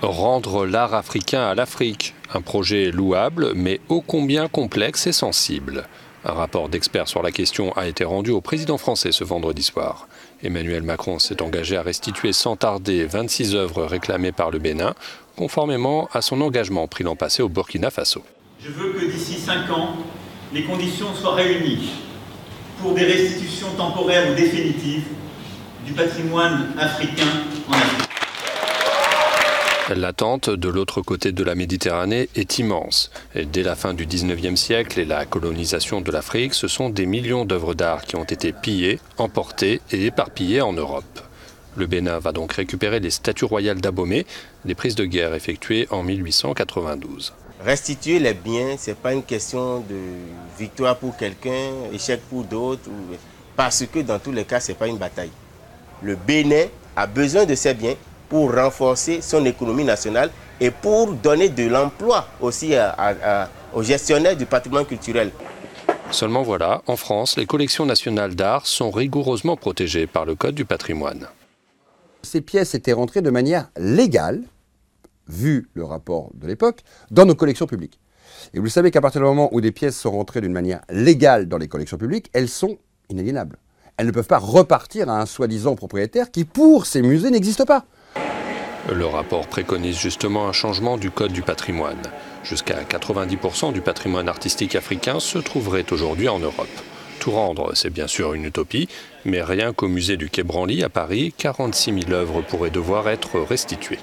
Rendre l'art africain à l'Afrique, un projet louable mais ô combien complexe et sensible. Un rapport d'experts sur la question a été rendu au président français ce vendredi soir. Emmanuel Macron s'est engagé à restituer sans tarder 26 œuvres réclamées par le Bénin, conformément à son engagement pris l'an passé au Burkina Faso. Je veux que d'ici 5 ans, les conditions soient réunies pour des restitutions temporaires ou définitives du patrimoine africain en Afrique. L'attente de l'autre côté de la Méditerranée est immense. Et dès la fin du 19e siècle et la colonisation de l'Afrique, ce sont des millions d'œuvres d'art qui ont été pillées, emportées et éparpillées en Europe. Le Bénin va donc récupérer les statues royales d'Abomey, des prises de guerre effectuées en 1892. Restituer les biens, ce n'est pas une question de victoire pour quelqu'un, échec pour d'autres, parce que dans tous les cas, ce n'est pas une bataille. Le Bénin a besoin de ces biens pour renforcer son économie nationale et pour donner de l'emploi aussi aux gestionnaires du patrimoine culturel. Seulement voilà, en France, les collections nationales d'art sont rigoureusement protégées par le Code du patrimoine. Ces pièces étaient rentrées de manière légale, vu le rapport de l'époque, dans nos collections publiques. Et vous savez qu'à partir du moment où des pièces sont rentrées d'une manière légale dans les collections publiques, elles sont inaliénables. Elles ne peuvent pas repartir à un soi-disant propriétaire qui, pour ces musées, n'existe pas. Le rapport préconise justement un changement du Code du patrimoine. Jusqu'à 90% du patrimoine artistique africain se trouverait aujourd'hui en Europe. Tout rendre, c'est bien sûr une utopie, mais rien qu'au musée du Quai Branly à Paris, 46 000 œuvres pourraient devoir être restituées.